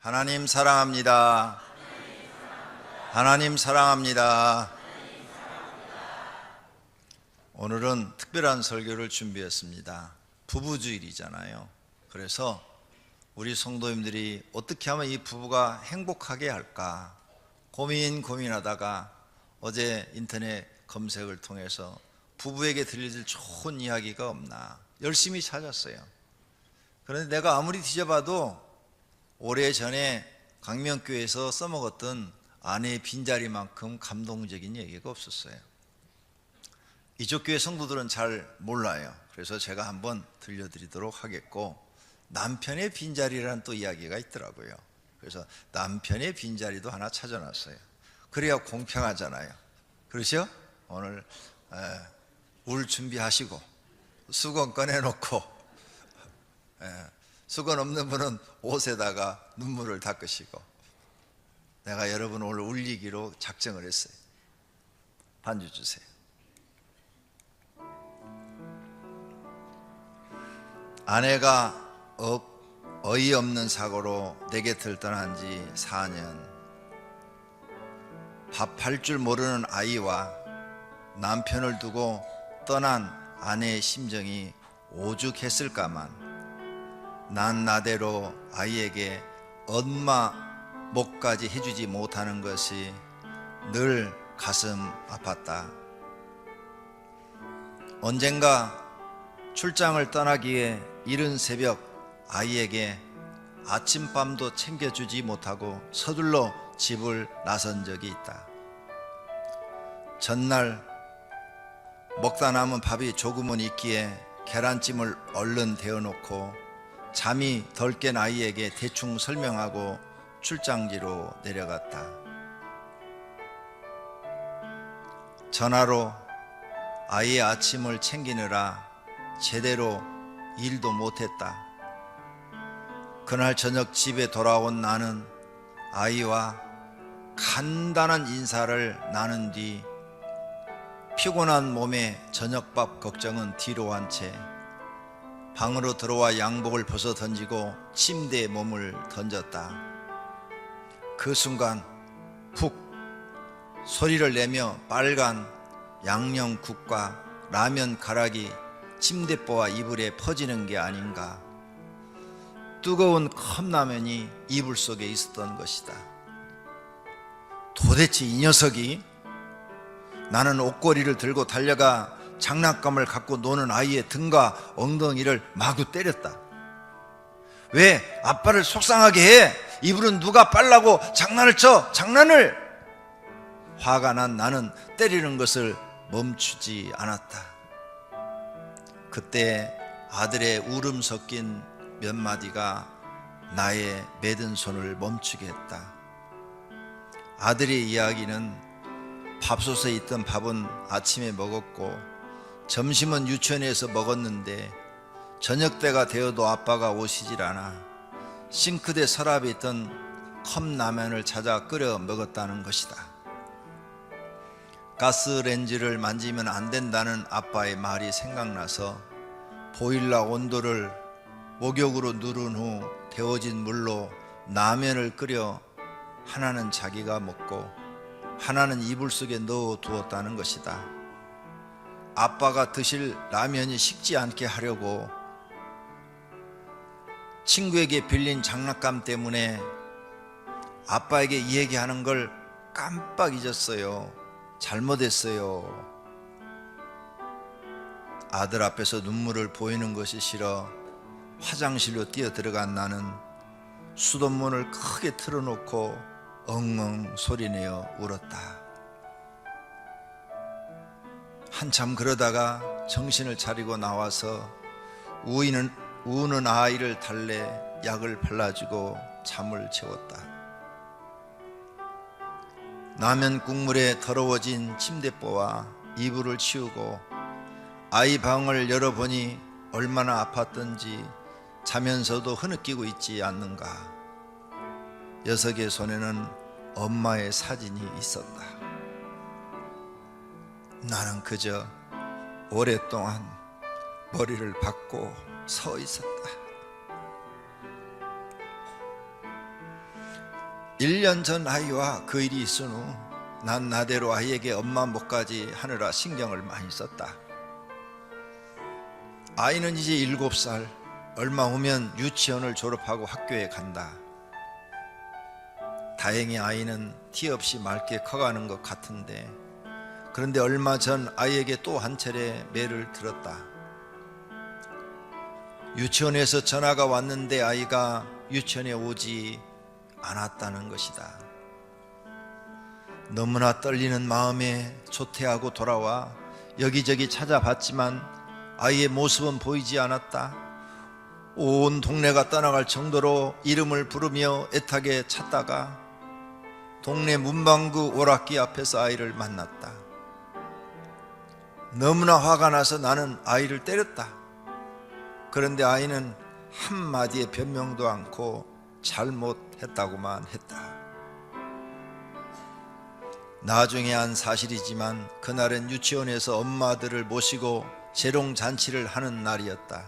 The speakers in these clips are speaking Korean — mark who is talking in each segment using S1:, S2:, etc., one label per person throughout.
S1: 하나님 사랑합니다. 하나님 사랑합니다. 오늘은 특별한 설교를 준비했습니다. 부부주일이잖아요. 그래서 우리 성도님들이 어떻게 하면 이 부부가 행복하게 할까 고민하다가 어제 인터넷 검색을 통해서 부부에게 들려줄 좋은 이야기가 없나 열심히 찾았어요. 그런데 내가 아무리 뒤져봐도 오래전에 강명교회에서 써먹었던 아내의 빈자리만큼 감동적인 얘기가 없었어요. 이쪽 교회 성도들은 잘 몰라요. 그래서 제가 한번 들려드리도록 하겠고, 남편의 빈자리라는 또 이야기가 있더라고요. 그래서 남편의 빈자리도 하나 찾아놨어요. 그래야 공평하잖아요. 그렇죠? 오늘 울 준비하시고 수건 꺼내놓고, 수건 없는 분은 옷에다가 눈물을 닦으시고, 내가 여러분 오늘 울리기로 작정을 했어요. 반주 주세요. 아내가 어이없는 사고로 내 곁을 떠난 지 4년. 밥할 줄 모르는 아이와 남편을 두고 떠난 아내의 심정이 오죽했을까만, 난 나대로 아이에게 엄마 목까지 해주지 못하는 것이 늘 가슴 아팠다. 언젠가 출장을 떠나기에 이른 새벽 아이에게 아침밤도 챙겨주지 못하고 서둘러 집을 나선 적이 있다. 전날 먹다 남은 밥이 조금은 있기에 계란찜을 얼른 데워놓고 잠이 덜 깬 아이에게 대충 설명하고 출장지로 내려갔다. 전화로 아이의 아침을 챙기느라 제대로 일도 못했다. 그날 저녁 집에 돌아온 나는 아이와 간단한 인사를 나눈 뒤 피곤한 몸에 저녁밥 걱정은 뒤로 한 채 방으로 들어와 양복을 벗어 던지고 침대에 몸을 던졌다. 그 순간 푹 소리를 내며 빨간 양념국과 라면 가락이 침대보와 이불에 퍼지는 게 아닌가. 뜨거운 컵라면이 이불 속에 있었던 것이다. 도대체 이 녀석이? 나는 옷걸이를 들고 달려가 장난감을 갖고 노는 아이의 등과 엉덩이를 마구 때렸다. 왜 아빠를 속상하게 해? 이불은 누가 빨라고 장난을 쳐? 장난을! 화가 난 나는 때리는 것을 멈추지 않았다. 그때 아들의 울음 섞인 몇 마디가 나의 매든 손을 멈추게 했다. 아들의 이야기는 밥솥에 있던 밥은 아침에 먹었고 점심은 유치원에서 먹었는데 저녁 때가 되어도 아빠가 오시질 않아 싱크대 서랍에 있던 컵라면을 찾아 끓여 먹었다는 것이다. 가스렌지를 만지면 안 된다는 아빠의 말이 생각나서 보일러 온도를 목욕으로 누른 후 데워진 물로 라면을 끓여 하나는 자기가 먹고 하나는 이불 속에 넣어 두었다는 것이다. 아빠가 드실 라면이 식지 않게 하려고 친구에게 빌린 장난감 때문에 아빠에게 이 얘기하는 걸 깜빡 잊었어요. 잘못했어요. 아들 앞에서 눈물을 보이는 것이 싫어 화장실로 뛰어 들어간 나는 수돗문을 크게 틀어놓고 엉엉 소리내어 울었다. 한참 그러다가 정신을 차리고 나와서 우는 아이를 달래 약을 발라주고 잠을 채웠다. 라면 국물에 더러워진 침대보와 이불을 치우고 아이 방을 열어보니 얼마나 아팠던지 자면서도 흐느끼고 있지 않는가. 녀석의 손에는 엄마의 사진이 있었다. 나는 그저 오랫동안 머리를 박고 서 있었다. 1년 전 아이와 그 일이 있은 후 난 나대로 아이에게 엄마 못까지 하느라 신경을 많이 썼다. 아이는 이제 7살, 얼마 후면 유치원을 졸업하고 학교에 간다. 다행히 아이는 티 없이 맑게 커가는 것 같은데, 그런데 얼마 전 아이에게 또 한 차례 매를 들었다. 유치원에서 전화가 왔는데 아이가 유치원에 오지 않았다는 것이다. 너무나 떨리는 마음에 조퇴하고 돌아와 여기저기 찾아봤지만 아이의 모습은 보이지 않았다. 온 동네가 떠나갈 정도로 이름을 부르며 애타게 찾다가 동네 문방구 오락기 앞에서 아이를 만났다. 너무나 화가 나서 나는 아이를 때렸다. 그런데 아이는 한마디의 변명도 않고 잘못했다고만 했다. 나중에 한 사실이지만 그날은 유치원에서 엄마들을 모시고 재롱잔치를 하는 날이었다.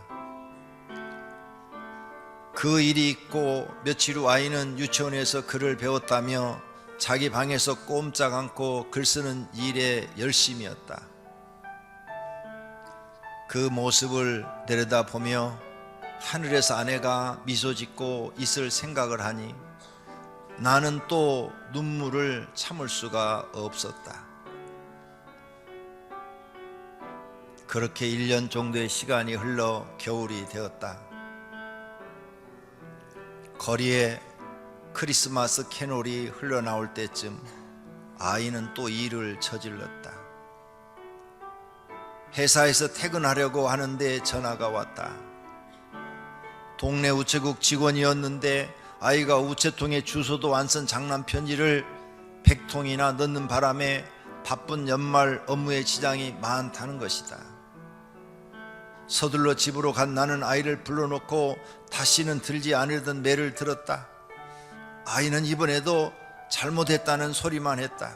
S1: 그 일이 있고 며칠 후 아이는 유치원에서 글을 배웠다며 자기 방에서 꼼짝 않고 글 쓰는 일에 열심이었다. 그 모습을 내려다보며 하늘에서 아내가 미소 짓고 있을 생각을 하니 나는 또 눈물을 참을 수가 없었다. 그렇게 1년 정도의 시간이 흘러 겨울이 되었다. 거리에 크리스마스 캐롤이 흘러나올 때쯤 아이는 또 일을 저질렀다. 회사에서 퇴근하려고 하는데 전화가 왔다. 동네 우체국 직원이었는데 아이가 우체통에 주소도 안 쓴 장난 편지를 100통이나 넣는 바람에 바쁜 연말 업무에 지장이 많다는 것이다. 서둘러 집으로 간 나는 아이를 불러놓고 다시는 들지 않으려던 매를 들었다. 아이는 이번에도 잘못했다는 소리만 했다.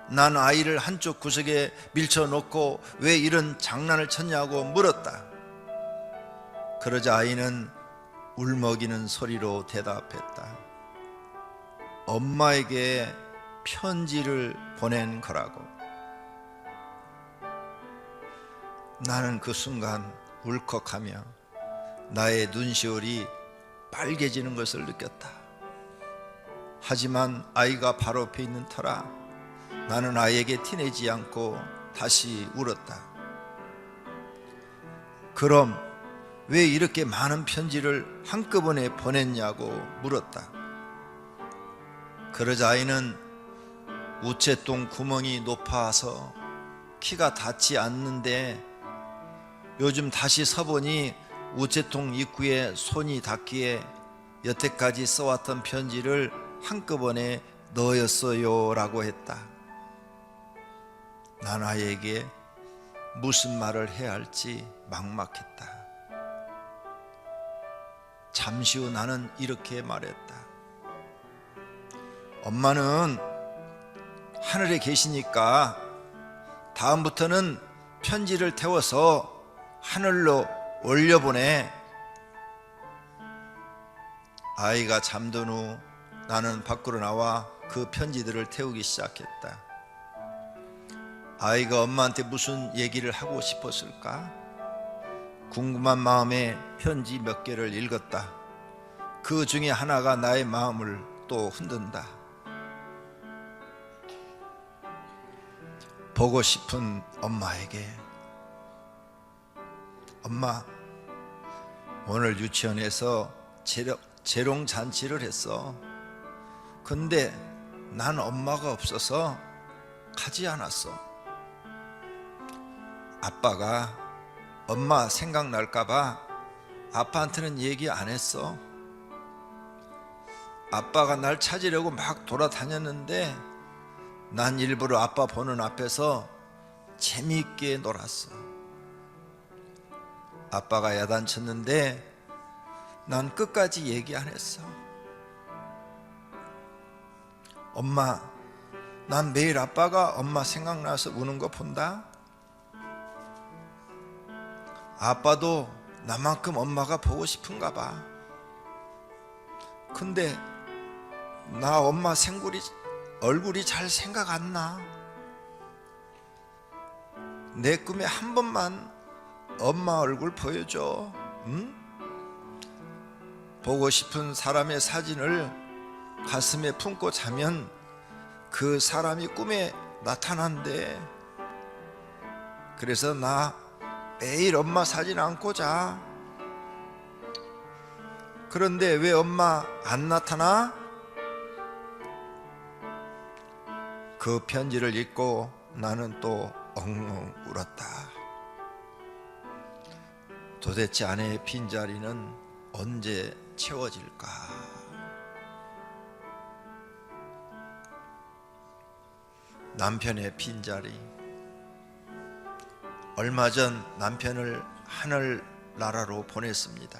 S1: 난 아이를 한쪽 구석에 밀쳐놓고 왜 이런 장난을 쳤냐고 물었다. 그러자 아이는 울먹이는 소리로 대답했다. 엄마에게 편지를 보낸 거라고. 나는 그 순간 울컥하며 나의 눈시울이 빨개지는 것을 느꼈다. 하지만 아이가 바로 옆에 있는 터라 나는 아이에게 티내지 않고 다시 울었다. 그럼 왜 이렇게 많은 편지를 한꺼번에 보냈냐고 물었다. 그러자 아이는 우체통 구멍이 높아서 키가 닿지 않는데 요즘 다시 서보니 우체통 입구에 손이 닿기에 여태까지 써왔던 편지를 한꺼번에 넣었어요 라고 했다. 난 아이에게 무슨 말을 해야 할지 막막했다. 잠시 후 나는 이렇게 말했다. 엄마는 하늘에 계시니까 다음부터는 편지를 태워서 하늘로 올려보내. 아이가 잠든 후 나는 밖으로 나와 그 편지들을 태우기 시작했다. 아이가 엄마한테 무슨 얘기를 하고 싶었을까? 궁금한 마음에 편지 몇 개를 읽었다. 그 중에 하나가 나의 마음을 또 흔든다. 보고 싶은 엄마에게. 엄마, 오늘 유치원에서 재롱잔치를 했어. 근데 난 엄마가 없어서 가지 않았어. 아빠가 엄마 생각날까봐 아빠한테는 얘기 안 했어. 아빠가 날 찾으려고 막 돌아다녔는데 난 일부러 아빠 보는 앞에서 재미있게 놀았어. 아빠가 야단쳤는데 난 끝까지 얘기 안 했어. 엄마, 난 매일 아빠가 엄마 생각나서 우는 거 본다. 아빠도 나만큼 엄마가 보고 싶은가 봐. 근데 나 엄마 얼굴이 잘 생각 안 나. 내 꿈에 한 번만 엄마 얼굴 보여줘. 응? 보고 싶은 사람의 사진을 가슴에 품고 자면 그 사람이 꿈에 나타난대. 그래서 나 매일 엄마 사진 안고 자. 그런데 왜 엄마 안 나타나? 그 편지를 읽고 나는 또 엉엉 울었다. 도대체 아내의 빈자리는 언제 채워질까? 남편의 빈자리. 얼마 전 남편을 하늘나라로 보냈습니다.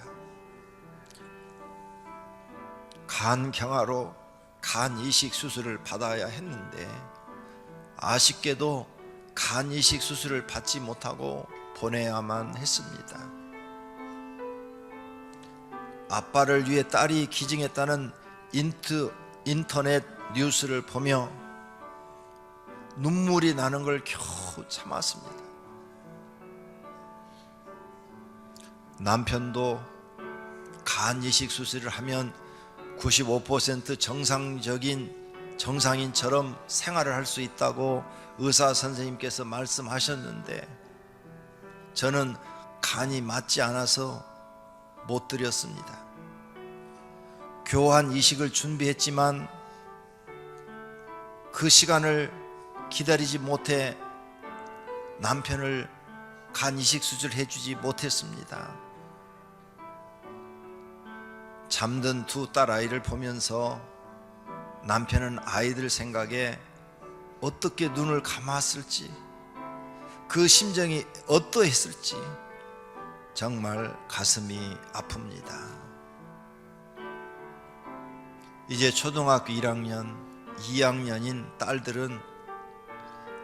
S1: 간경화로 간 이식 수술을 받아야 했는데 아쉽게도 간 이식 수술을 받지 못하고 보내야만 했습니다. 아빠를 위해 딸이 기증했다는 인터넷 뉴스를 보며 눈물이 나는 걸 겨우 참았습니다. 남편도 간 이식 수술을 하면 95% 정상인처럼 생활을 할 수 있다고 의사 선생님께서 말씀하셨는데 저는 간이 맞지 않아서 못 드렸습니다. 교환 이식을 준비했지만 그 시간을 기다리지 못해 남편을 간 이식 수술을 해주지 못했습니다. 잠든 두 딸아이를 보면서 남편은 아이들 생각에 어떻게 눈을 감았을지, 그 심정이 어떠했을지 정말 가슴이 아픕니다. 이제 초등학교 1학년, 2학년인 딸들은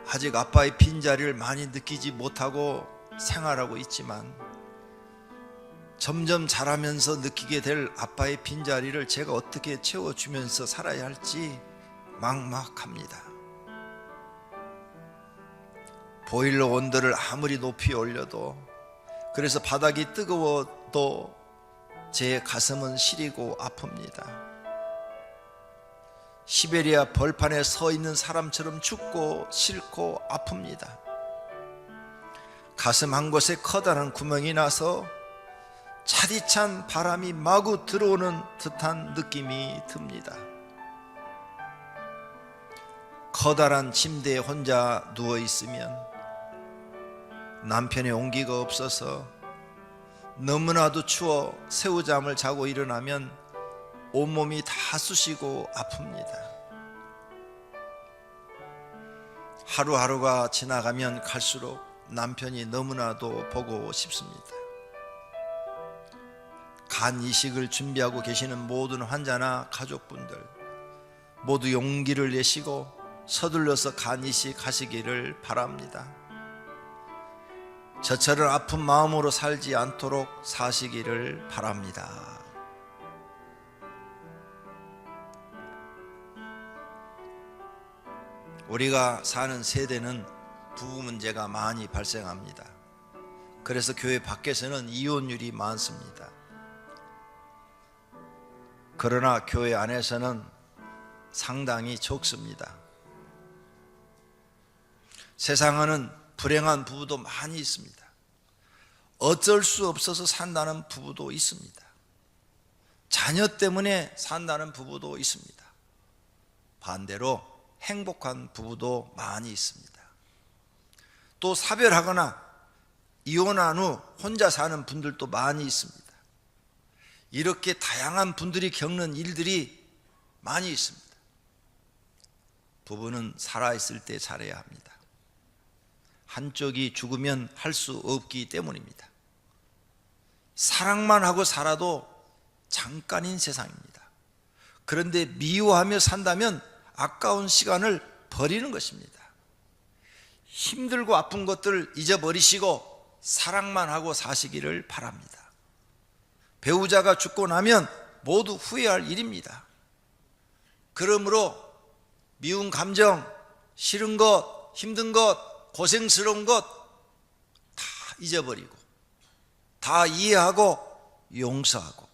S1: 아직 아빠의 빈자리를 많이 느끼지 못하고 생활하고 있지만 점점 자라면서 느끼게 될 아빠의 빈자리를 제가 어떻게 채워주면서 살아야 할지 막막합니다. 보일러 온도를 아무리 높이 올려도, 그래서 바닥이 뜨거워도 제 가슴은 시리고 아픕니다. 시베리아 벌판에 서 있는 사람처럼 춥고 싫고 아픕니다. 가슴 한 곳에 커다란 구멍이 나서 차디찬 바람이 마구 들어오는 듯한 느낌이 듭니다. 커다란 침대에 혼자 누워 있으면 남편의 온기가 없어서 너무나도 추워 새우잠을 자고 일어나면 온몸이 다 쑤시고 아픕니다. 하루하루가 지나가면 갈수록 남편이 너무나도 보고 싶습니다. 간 이식을 준비하고 계시는 모든 환자나 가족분들 모두 용기를 내시고 서둘러서 간 이식 하시기를 바랍니다. 저처럼 아픈 마음으로 살지 않도록 사시기를 바랍니다. 우리가 사는 세대는 부부 문제가 많이 발생합니다. 그래서 교회 밖에서는 이혼율이 많습니다. 그러나 교회 안에서는 상당히 적습니다. 세상에는 불행한 부부도 많이 있습니다. 어쩔 수 없어서 산다는 부부도 있습니다. 자녀 때문에 산다는 부부도 있습니다. 반대로 행복한 부부도 많이 있습니다. 또 사별하거나 이혼한 후 혼자 사는 분들도 많이 있습니다. 이렇게 다양한 분들이 겪는 일들이 많이 있습니다. 부부는 살아있을 때 잘해야 합니다. 한쪽이 죽으면 할 수 없기 때문입니다. 사랑만 하고 살아도 잠깐인 세상입니다. 그런데 미워하며 산다면 아까운 시간을 버리는 것입니다. 힘들고 아픈 것들을 잊어버리시고 사랑만 하고 사시기를 바랍니다. 배우자가 죽고 나면 모두 후회할 일입니다. 그러므로 미운 감정, 싫은 것, 힘든 것, 고생스러운 것 다 잊어버리고 다 이해하고 용서하고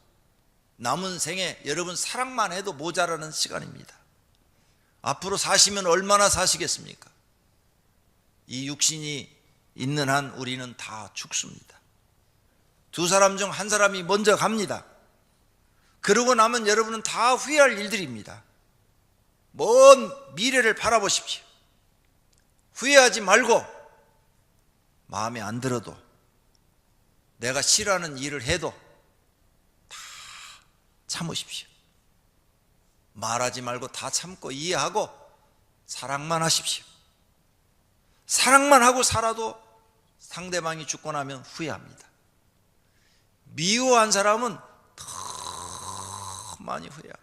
S1: 남은 생에 여러분 사랑만 해도 모자라는 시간입니다. 앞으로 사시면 얼마나 사시겠습니까? 이 육신이 있는 한 우리는 다 죽습니다. 두 사람 중 한 사람이 먼저 갑니다. 그러고 나면 여러분은 다 후회할 일들입니다. 먼 미래를 바라보십시오. 후회하지 말고 마음에 안 들어도 내가 싫어하는 일을 해도 다 참으십시오. 말하지 말고 다 참고 이해하고 사랑만 하십시오. 사랑만 하고 살아도 상대방이 죽고 나면 후회합니다. 미워한 사람은 더 많이 후회합니다.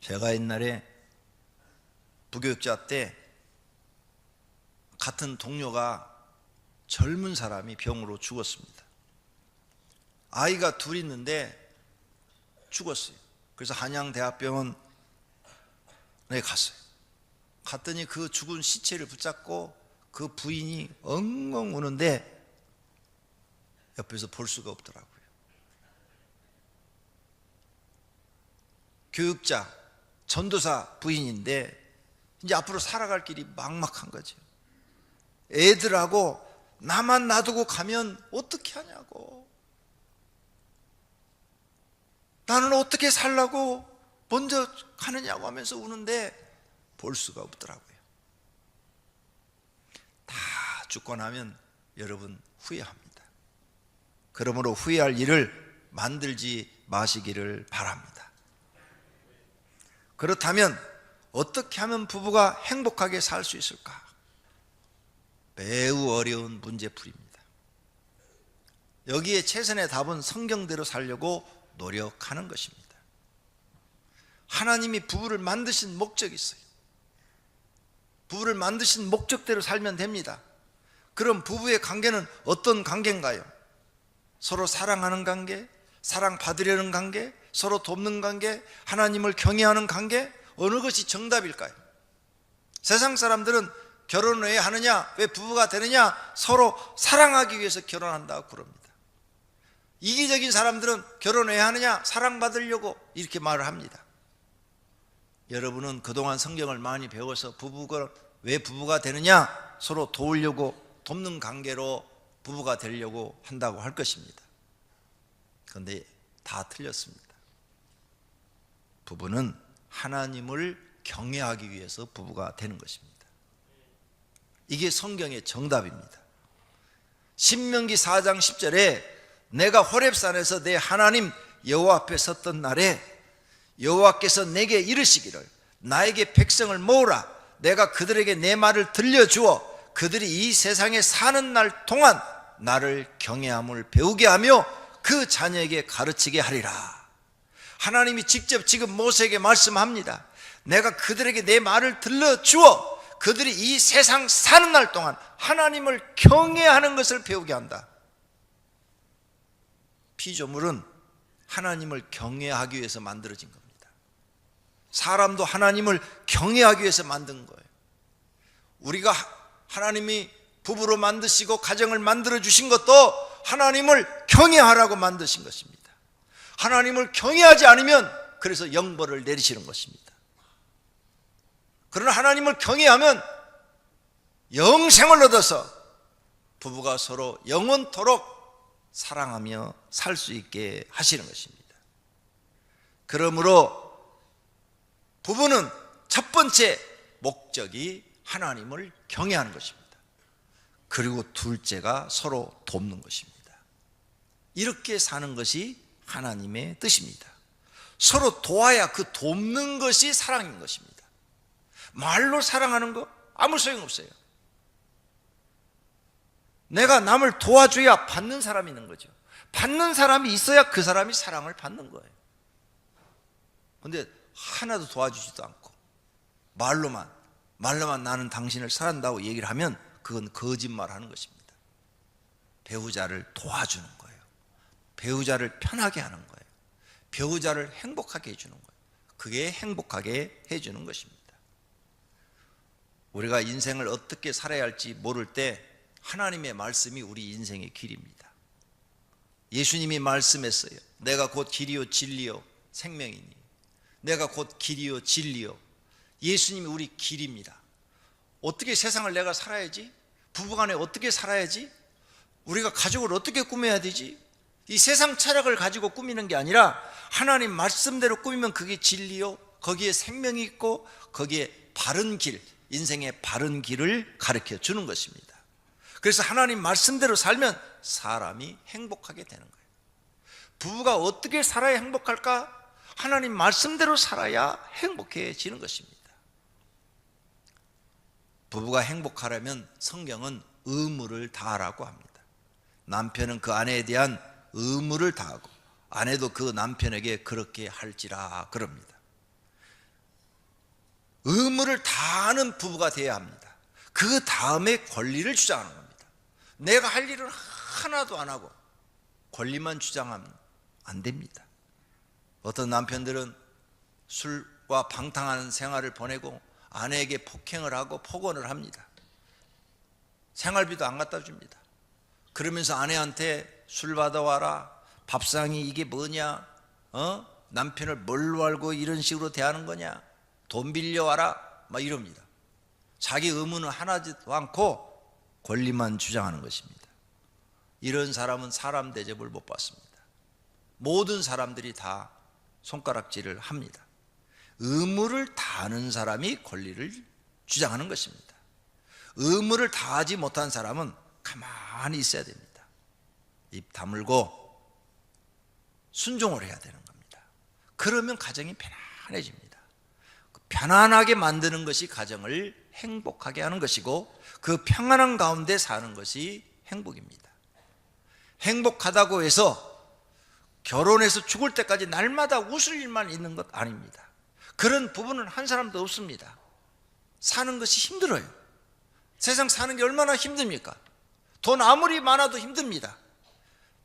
S1: 제가 옛날에 부교육자 때 같은 동료가 젊은 사람이 병으로 죽었습니다. 아이가 둘 있는데 죽었어요. 그래서 한양대학병원에 갔어요. 갔더니 그 죽은 시체를 붙잡고 그 부인이 엉엉 우는데 옆에서 볼 수가 없더라고요. 교육자, 전도사 부인인데 이제 앞으로 살아갈 길이 막막한 거죠. 애들하고 나만 놔두고 가면 어떻게 하냐고, 나는 어떻게 살라고 먼저 가느냐고 하면서 우는데 볼 수가 없더라고요. 다 죽고 나면 여러분 후회합니다. 그러므로 후회할 일을 만들지 마시기를 바랍니다. 그렇다면 어떻게 하면 부부가 행복하게 살 수 있을까? 매우 어려운 문제풀이입니다. 여기에 최선의 답은 성경대로 살려고 노력하는 것입니다. 하나님이 부부를 만드신 목적이 있어요. 부부를 만드신 목적대로 살면 됩니다. 그럼 부부의 관계는 어떤 관계인가요? 서로 사랑하는 관계, 사랑받으려는 관계, 서로 돕는 관계, 하나님을 경외하는 관계, 어느 것이 정답일까요? 세상 사람들은 결혼을 왜 하느냐, 왜 부부가 되느냐, 서로 사랑하기 위해서 결혼한다고 그럽니다. 이기적인 사람들은 결혼을 왜 하느냐, 사랑받으려고 이렇게 말을 합니다. 여러분은 그동안 성경을 많이 배워서 부부가 왜 부부가 되느냐, 서로 도우려고 돕는 관계로 부부가 되려고 한다고 할 것입니다. 그런데 다 틀렸습니다. 부부는 하나님을 경외하기 위해서 부부가 되는 것입니다. 이게 성경의 정답입니다. 신명기 4장 10절에 내가 호렙산에서 내 하나님 여호와 앞에 섰던 날에 여호와께서 내게 이르시기를 나에게 백성을 모으라. 내가 그들에게 내 말을 들려주어 그들이 이 세상에 사는 날 동안 나를 경외함을 배우게 하며 그 자녀에게 가르치게 하리라. 하나님이 직접 지금 모세에게 말씀합니다. 내가 그들에게 내 말을 들려주어 그들이 이 세상 사는 날 동안 하나님을 경외하는 것을 배우게 한다. 피조물은 하나님을 경외하기 위해서 만들어진 겁니다. 사람도 하나님을 경외하기 위해서 만든 거예요. 우리가 하나님이 부부로 만드시고 가정을 만들어 주신 것도 하나님을 경외하라고 만드신 것입니다. 하나님을 경외하지 않으면 그래서 영벌을 내리시는 것입니다. 그러나 하나님을 경외하면 영생을 얻어서 부부가 서로 영원토록 사랑하며 살 수 있게 하시는 것입니다. 그러므로 부부는 첫 번째 목적이 하나님을 경외하는 것입니다. 그리고 둘째가 서로 돕는 것입니다. 이렇게 사는 것이 하나님의 뜻입니다. 서로 도와야 그 돕는 것이 사랑인 것입니다. 말로 사랑하는 거 아무 소용없어요. 내가 남을 도와줘야 받는 사람이 있는 거죠. 받는 사람이 있어야 그 사람이 사랑을 받는 거예요. 그런데 하나도 도와주지도 않고 말로만 나는 당신을 사랑한다고 얘기를 하면 그건 거짓말하는 것입니다. 배우자를 도와주는 거예요. 배우자를 편하게 하는 거예요. 배우자를 행복하게 해주는 거예요. 그게 행복하게 해주는 것입니다. 우리가 인생을 어떻게 살아야 할지 모를 때 하나님의 말씀이 우리 인생의 길입니다. 예수님이 말씀했어요. 내가 곧 길이요 진리요 생명이니. 내가 곧 길이요 진리요. 예수님이 우리 길입니다. 어떻게 세상을 내가 살아야지? 부부간에 어떻게 살아야지? 우리가 가족을 어떻게 꾸며야 되지? 이 세상 철학을 가지고 꾸미는 게 아니라 하나님 말씀대로 꾸미면 그게 진리요, 거기에 생명이 있고 거기에 바른 길, 인생의 바른 길을 가르쳐 주는 것입니다. 그래서 하나님 말씀대로 살면 사람이 행복하게 되는 거예요. 부부가 어떻게 살아야 행복할까? 하나님 말씀대로 살아야 행복해지는 것입니다. 부부가 행복하려면 성경은 의무를 다하라고 합니다. 남편은 그 아내에 대한 의무를 다하고 아내도 그 남편에게 그렇게 할지라 그럽니다. 의무를 다하는 부부가 되어야 합니다. 그 다음에 권리를 주장하는 겁니다. 내가 할 일은 하나도 안 하고 권리만 주장하면 안 됩니다. 어떤 남편들은 술과 방탕한 생활을 보내고 아내에게 폭행을 하고 폭언을 합니다. 생활비도 안 갖다 줍니다. 그러면서 아내한테 술 받아와라, 밥상이 이게 뭐냐, 남편을 뭘로 알고 이런 식으로 대하는 거냐, 돈 빌려와라, 막 이럽니다. 자기 의무는 하나도 않고 권리만 주장하는 것입니다. 이런 사람은 사람 대접을 못 받습니다. 모든 사람들이 다 손가락질을 합니다. 의무를 다하는 사람이 권리를 주장하는 것입니다. 의무를 다하지 못한 사람은 가만히 있어야 됩니다. 입 다물고 순종을 해야 되는 겁니다. 그러면 가정이 편안해집니다. 편안하게 만드는 것이 가정을 행복하게 하는 것이고 그 평안한 가운데 사는 것이 행복입니다. 행복하다고 해서 결혼해서 죽을 때까지 날마다 웃을 일만 있는 것 아닙니다. 그런 부부는 한 사람도 없습니다. 사는 것이 힘들어요. 세상 사는 게 얼마나 힘듭니까? 돈 아무리 많아도 힘듭니다.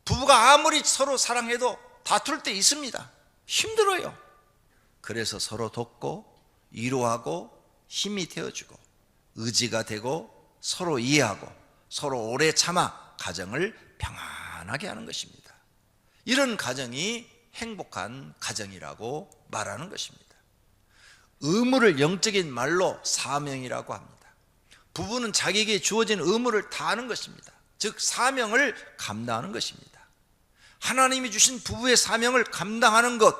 S1: 부부가 아무리 서로 사랑해도 다툴 때 있습니다. 힘들어요. 그래서 서로 돕고 위로하고 힘이 되어주고 의지가 되고 서로 이해하고 서로 오래 참아 가정을 평안하게 하는 것입니다. 이런 가정이 행복한 가정이라고 말하는 것입니다. 의무를 영적인 말로 사명이라고 합니다. 부부는 자기에게 주어진 의무를 다하는 것입니다. 즉 사명을 감당하는 것입니다. 하나님이 주신 부부의 사명을 감당하는 것,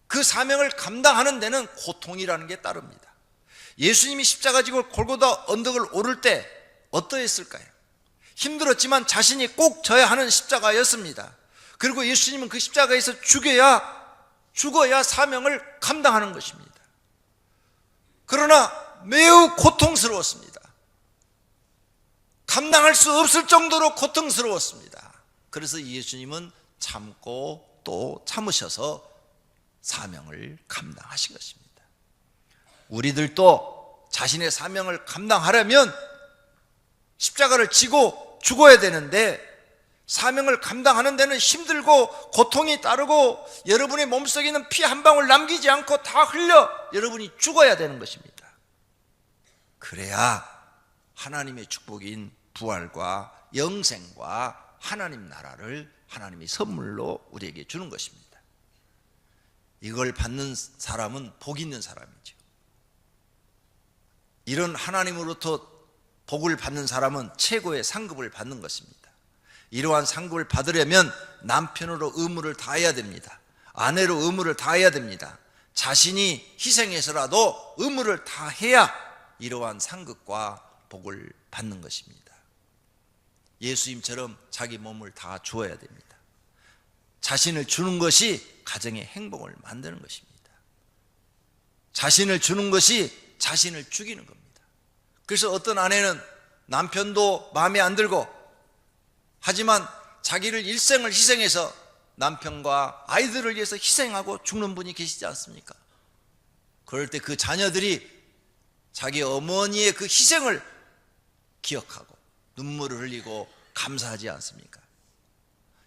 S1: 그 사명을 감당하는 데는 고통이라는 게 따릅니다. 예수님이 십자가 지고 골고다 언덕을 오를 때 어떠했을까요? 힘들었지만 자신이 꼭 져야 하는 십자가였습니다. 그리고 예수님은 그 십자가에서 죽어야 사명을 감당하는 것입니다. 그러나 매우 고통스러웠습니다. 감당할 수 없을 정도로 고통스러웠습니다. 그래서 예수님은 참고 또 참으셔서 사명을 감당하신 것입니다. 우리들도 자신의 사명을 감당하려면 십자가를 지고 죽어야 되는데 사명을 감당하는 데는 힘들고 고통이 따르고 여러분의 몸속에 있는 피 한 방울 남기지 않고 다 흘려 여러분이 죽어야 되는 것입니다. 그래야 하나님의 축복인 부활과 영생과 하나님 나라를 하나님이 선물로 우리에게 주는 것입니다. 이걸 받는 사람은 복 있는 사람이죠. 이런 하나님으로부터 복을 받는 사람은 최고의 상급을 받는 것입니다. 이러한 상급을 받으려면 남편으로 의무를 다해야 됩니다. 아내로 의무를 다해야 됩니다. 자신이 희생해서라도 의무를 다해야 이러한 상급과 복을 받는 것입니다. 예수님처럼 자기 몸을 다 주어야 됩니다. 자신을 주는 것이 가정의 행복을 만드는 것입니다. 자신을 주는 것이 자신을 죽이는 겁니다. 그래서 어떤 아내는 남편도 마음에 안 들고 하지만 자기를 일생을 희생해서 남편과 아이들을 위해서 희생하고 죽는 분이 계시지 않습니까? 그럴 때 그 자녀들이 자기 어머니의 그 희생을 기억하고 눈물을 흘리고 감사하지 않습니까?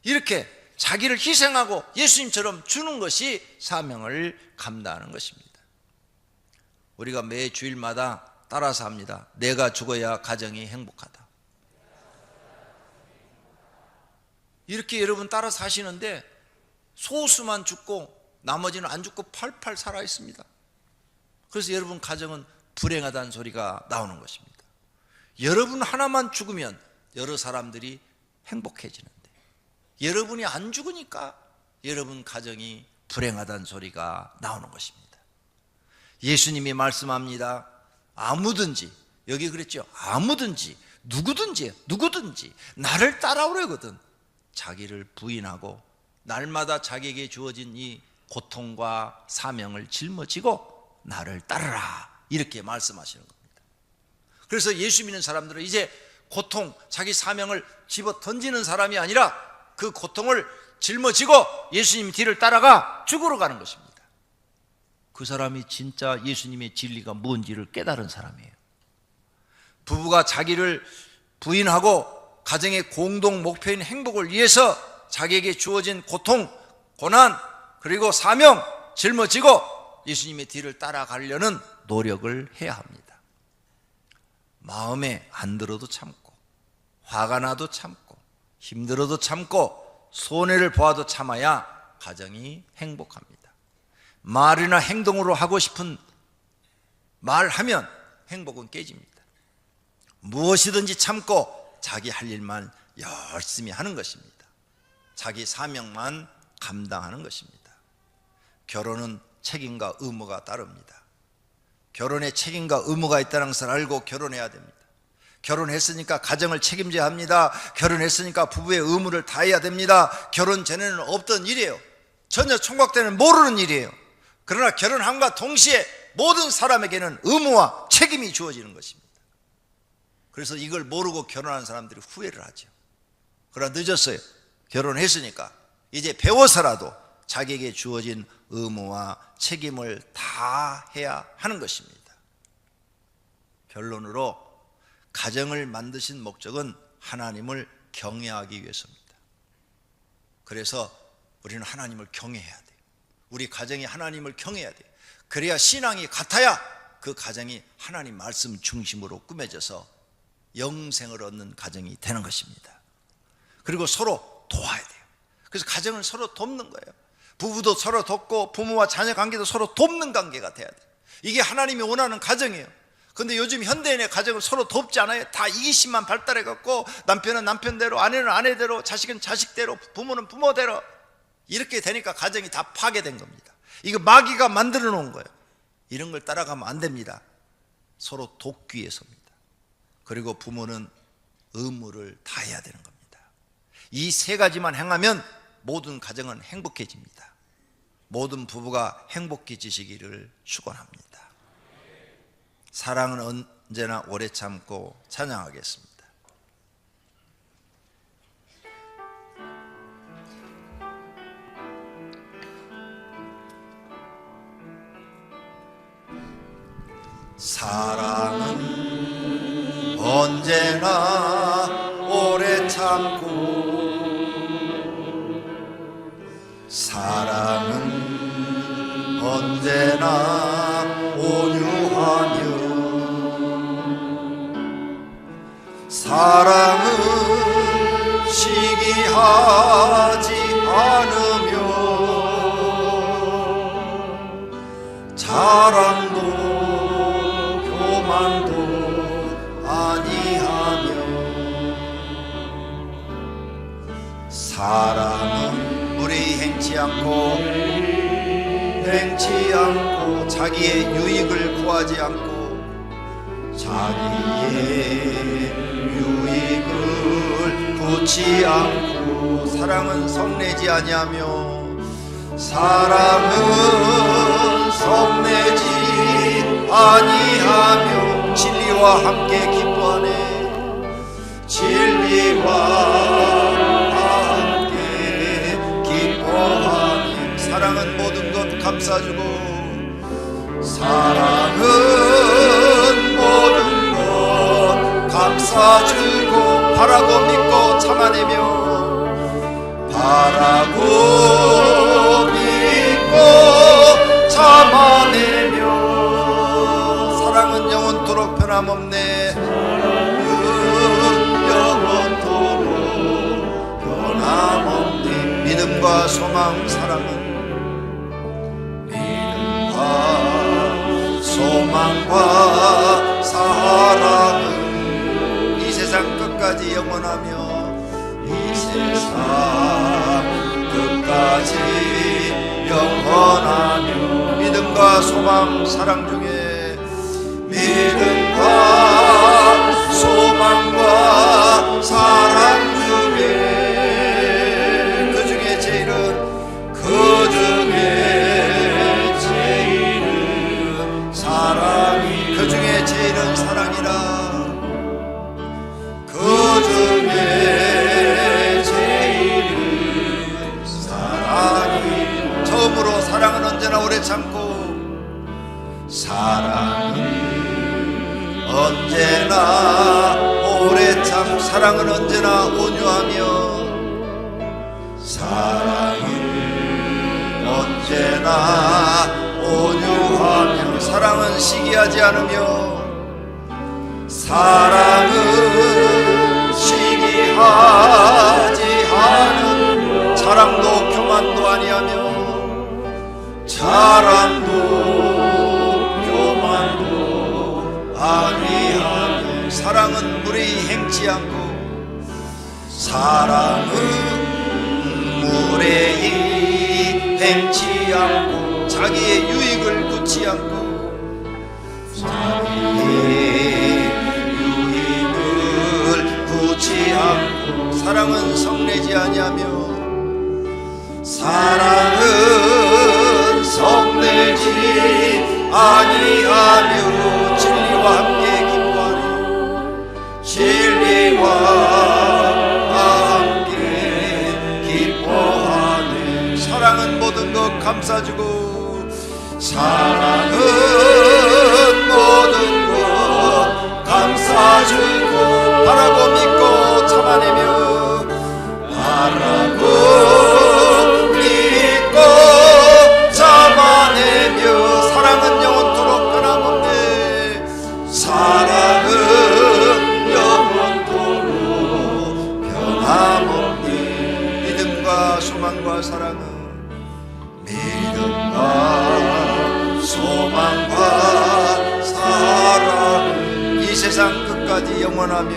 S1: 이렇게 자기를 희생하고 예수님처럼 주는 것이 사명을 감당하는 것입니다. 우리가 매 주일마다 따라서 합니다. 내가 죽어야 가정이 행복하다. 이렇게 여러분 따라서 하시는데 소수만 죽고 나머지는 안 죽고 팔팔 살아 있습니다. 그래서 여러분 가정은 불행하다는 소리가 나오는 것입니다. 여러분 하나만 죽으면 여러 사람들이 행복해지는데 여러분이 안 죽으니까 여러분 가정이 불행하다는 소리가 나오는 것입니다. 예수님이 말씀합니다. 아무든지, 여기 그랬죠. 아무든지 누구든지 나를 따라오려거든 자기를 부인하고 날마다 자기에게 주어진 이 고통과 사명을 짊어지고 나를 따르라, 이렇게 말씀하시는 겁니다. 그래서 예수 믿는 사람들은 이제 고통, 자기 사명을 집어 던지는 사람이 아니라 그 고통을 짊어지고 예수님 뒤를 따라가 죽으러 가는 것입니다. 그 사람이 진짜 예수님의 진리가 뭔지를 깨달은 사람이에요. 부부가 자기를 부인하고 가정의 공동 목표인 행복을 위해서 자기에게 주어진 고통, 고난, 그리고 사명 짊어지고 예수님의 뒤를 따라가려는 노력을 해야 합니다. 마음에 안 들어도 참고, 화가 나도 참고, 힘들어도 참고, 손해를 보아도 참아야 가정이 행복합니다. 말이나 행동으로 하고 싶은 말하면 행복은 깨집니다. 무엇이든지 참고 자기 할 일만 열심히 하는 것입니다. 자기 사명만 감당하는 것입니다. 결혼은 책임과 의무가 따릅니다. 결혼에 책임과 의무가 있다는 것을 알고 결혼해야 됩니다. 결혼했으니까 가정을 책임져야 합니다. 결혼했으니까 부부의 의무를 다해야 됩니다. 결혼 전에는 없던 일이에요. 전혀 총각 때는 모르는 일이에요. 그러나 결혼함과 동시에 모든 사람에게는 의무와 책임이 주어지는 것입니다. 그래서 이걸 모르고 결혼하는 사람들이 후회를 하죠. 그러나 늦었어요. 결혼했으니까 이제 배워서라도 자기에게 주어진 의무와 책임을 다 해야 하는 것입니다. 결론으로 가정을 만드신 목적은 하나님을 경외하기 위해서입니다. 그래서 우리는 하나님을 경외해야 돼요. 우리 가정이 하나님을 경외해야 돼요. 그래야 신앙이 같아야 그 가정이 하나님 말씀 중심으로 꾸며져서 영생을 얻는 가정이 되는 것입니다. 그리고 서로 도와야 돼요. 그래서 가정을 서로 돕는 거예요. 부부도 서로 돕고 부모와 자녀 관계도 서로 돕는 관계가 돼야 돼요. 이게 하나님이 원하는 가정이에요. 근데 요즘 현대인의 가정을 서로 돕지 않아요. 다 이기심만 발달해 갖고 남편은 남편대로, 아내는 아내대로, 자식은 자식대로, 부모는 부모대로 이렇게 되니까 가정이 다 파괴된 겁니다. 이거 마귀가 만들어 놓은 거예요. 이런 걸 따라가면 안 됩니다. 서로 돕기 위해서입니다. 그리고 부모는 의무를 다해야 되는 겁니다. 이 세 가지만 행하면 모든 가정은 행복해집니다. 모든 부부가 행복해지시기를 축원합니다. 사랑은 언제나 오래 참고 찬양하겠습니다. 사랑은 언제나 오래 참고 사랑은 언제나 온유하며 사랑은 시기하지 않으며 자랑도 교만도 아니하며 사랑은 물이 행치 않고 자기의 유익을 구하지 않고 자기의 유익을 구치 않고 사랑은 성내지 아니하며 사랑은 성내지 아니하며 진리와 함께 기뻐하네 진리와 함께 기뻐하네 사랑은 모든 것 감싸주고 사랑은 모든 것 감싸주고 바라고 믿고 참아내며 바라고 믿고 참아내며 사랑은 영원토록 변함없네. 영원토록 변함없네. 믿음과 소망 사랑은 믿음과 소망과 사랑은 이 세상 끝까지 영원하며 이 세상 끝까지 영원하며 믿음과 소망 사랑 중에 믿음과 소망과 사랑 중에 그 중에 제일은 사랑이 그 중에 제일은 사랑이라 그 중에 제일은 사랑이 처음으로 사랑은 언제나 오래 참고 사랑은 언제나 오래 참 사랑은 언제나 온유하며 사랑은 언제나 온유하며 사랑은 시기하지 않으며 사랑은 시기하지 않은 자랑도 교만도 아니하며 자랑도 교만도 아니하며 사랑은 무례히 행치 않고 사랑은 무례히 행치 않고 자기의 유익을 굳지 않고 자기의 유익을 굳지 않고 사랑은 성내지 아니하며 사랑은 성내지 아니하며 진리와 함께 기뻐하며 진리와 함께 기뻐하네 사랑은 모든 것 감싸주고 사랑은 모든 것 감싸주고 바라고 믿고 참아내며 바라고 믿고 참아내며 사랑은 영원토록 변함없네 사랑은 영원토록 변함없네 믿음과 소망과 사랑은 믿음과 소망과 사랑은 이 세상 끝까지 영원하며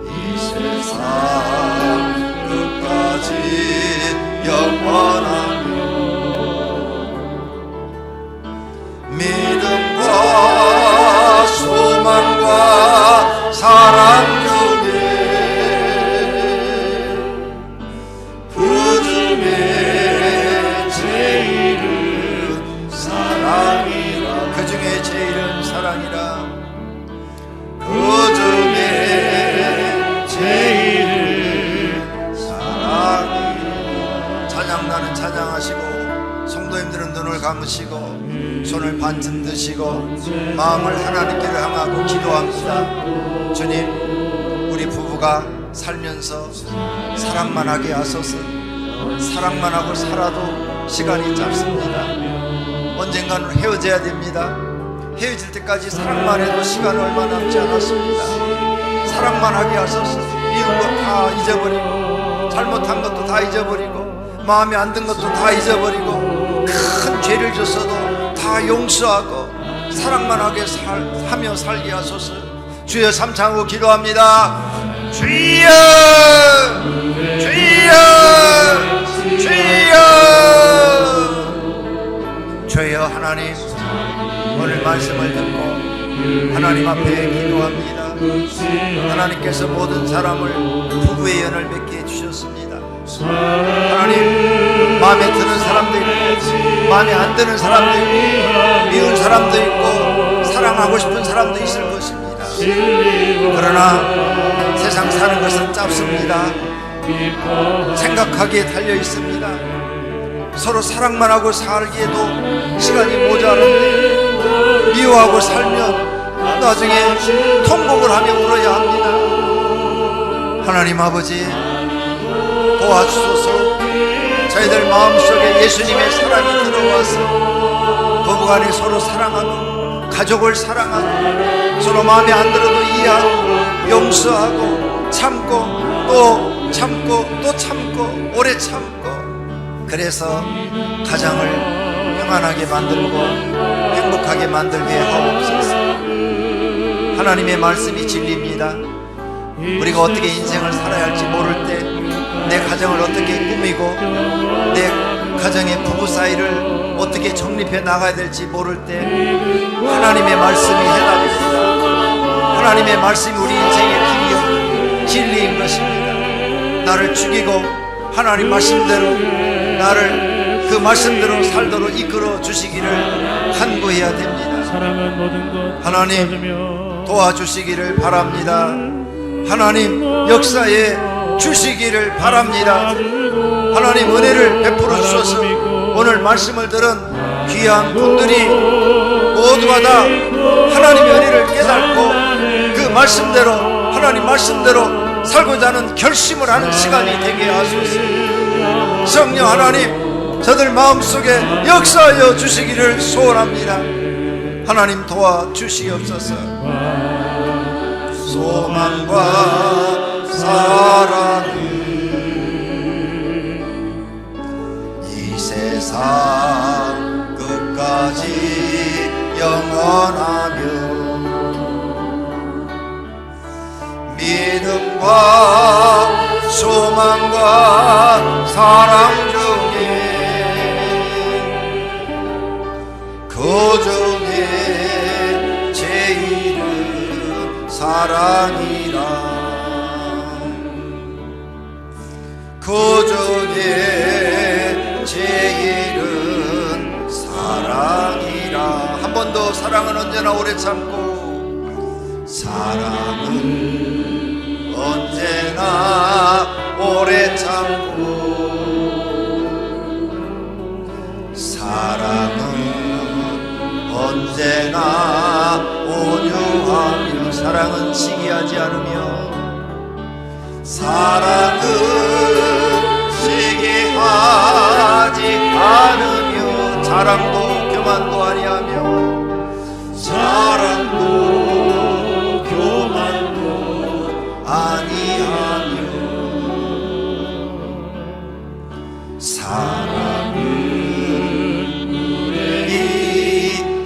S1: 이 세상 끝까지 영원하며 믿음과 소망과 사랑 중에 그 중에 제일은 사랑이라 그 중에 제일은 사랑이라 그 중에 제일은 사랑이라 찬양나는 찬양하시고 성도님들은 눈을 감으시고 손을 반쯤 드시고 마음을 하나님께로 향하고 기도합니다. 주님 우리 부부가 살면서 사랑만 하게 하소서. 사랑만 하고 살아도 시간이 짧습니다. 언젠가는 헤어져야 됩니다. 헤어질 때까지 사랑만 해도 시간 얼마 남지 않았습니다. 사랑만 하게 하소서. 미운 것 다 잊어버리고 잘못한 것도 다 잊어버리고 마음에 안 든 것도 다 잊어버리고 큰 죄를 졌어도 다 용서하고 사랑만 하게 하며 살게 하소서. 주여 삼창하고 기도합니다. 주여 주여 주여 주여 하나님 오늘 말씀을 듣고 하나님 앞에 기도합니다. 하나님께서 모든 사람을 부부의 연을 맺게 해주셨습니다. 하나님 마음에 드는 사람도 있고 마음에 안 드는 사람도 있고 미운 사람도 있고 사랑하고 싶은 사람도 있을 것입니다. 그러나 세상 사는 것은 짧습니다. 생각하기에 달려 있습니다. 서로 사랑만 하고 살기에도 시간이 모자란데 미워하고 살면 나중에 통곡을 하며 울어야 합니다. 하나님 아버지 도와주소서. 저희들 마음속에 예수님의 사랑이 들어와서 부부간에 서로 사랑하고 가족을 사랑하고 서로 마음에 안 들어도 이해하고 용서하고 참고 또 참고 또 참고 오래 참고, 그래서 가정을 평안하게 만들고 행복하게 만들게 하옵소서. 하나님의 말씀이 진리입니다. 우리가 어떻게 인생을 살아야 할지 모를 때, 내 가정을 어떻게 꾸미고 내 가정의 부부 사이를 어떻게 정립해 나가야 될지 모를 때 하나님의 말씀이 해답입니다. 하나님의 말씀이 우리 인생의 길이요 진리인 것입니다. 나를 죽이고 하나님 말씀대로 나를 그 말씀대로 살도록 이끌어 주시기를 간구해야 됩니다. 하나님 도와주시기를 바랍니다. 하나님 역사에 주시기를 바랍니다. 하나님 은혜를 베풀어 주셔서 오늘 말씀을 들은 귀한 분들이 모두가 다 하나님의 은혜를 깨닫고 그 말씀대로 하나님 말씀대로 살고자 하는 결심을 하는 시간이 되게 하소서. 성령 하나님, 저들 마음속에 역사하여 주시기를 소원합니다. 하나님 도와주시옵소서. 소망과 사랑은 이 세상 끝까지 영원하며 믿음과 소망과 사랑 중에 그 중에 제일은 사랑이라. 그 중에 제일은 사랑이라. 한 번 더. 사랑은 언제나 오래 참고 사랑은 언제나 오래 참고 사랑은 언제나 온유하며 사랑은 시기하지 않으며 사랑은 시기하지 않으며 자랑도 교만도 아니하며 자랑도 교만도 아니하며 사랑은 이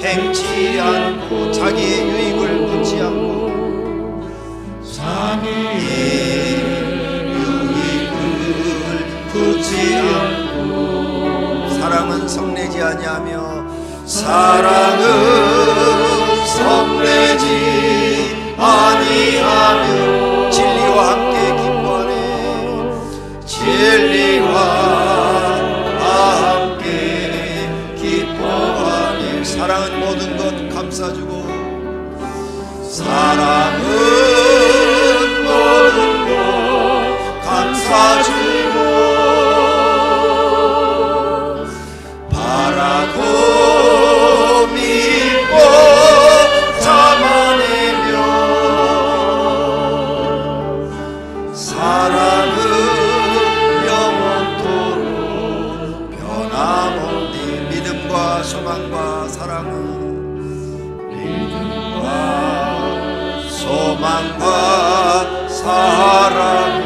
S1: 행치 않고 자기의 유익을 묻지 않고 자기의 유익을 묻지 않고 사랑은 성내지 아니하며 사랑은 성내지 아니하며 진리와 함께 기뻐하네. 진리와 함께 기뻐하네. 사랑은 모든 것 감싸주고 사랑은 모든 것 감싸주고 바라고 믿고 참아내며 사랑은 영원토록 변함없니. 믿음과 소망과 사랑은 믿음과 소망과 사랑은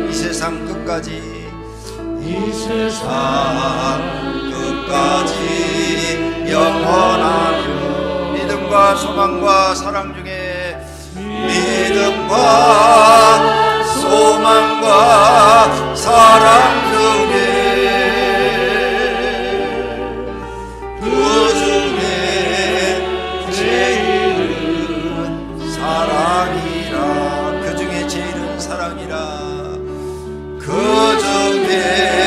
S1: 이 세상 끝까지 이 세상 끝까지 영원하며 믿음과 소망과 사랑 중에 믿음과 소망과 사랑 중에 그 중에 제일은 사랑이라. 그 중에 제일은 사랑이라. 그 중에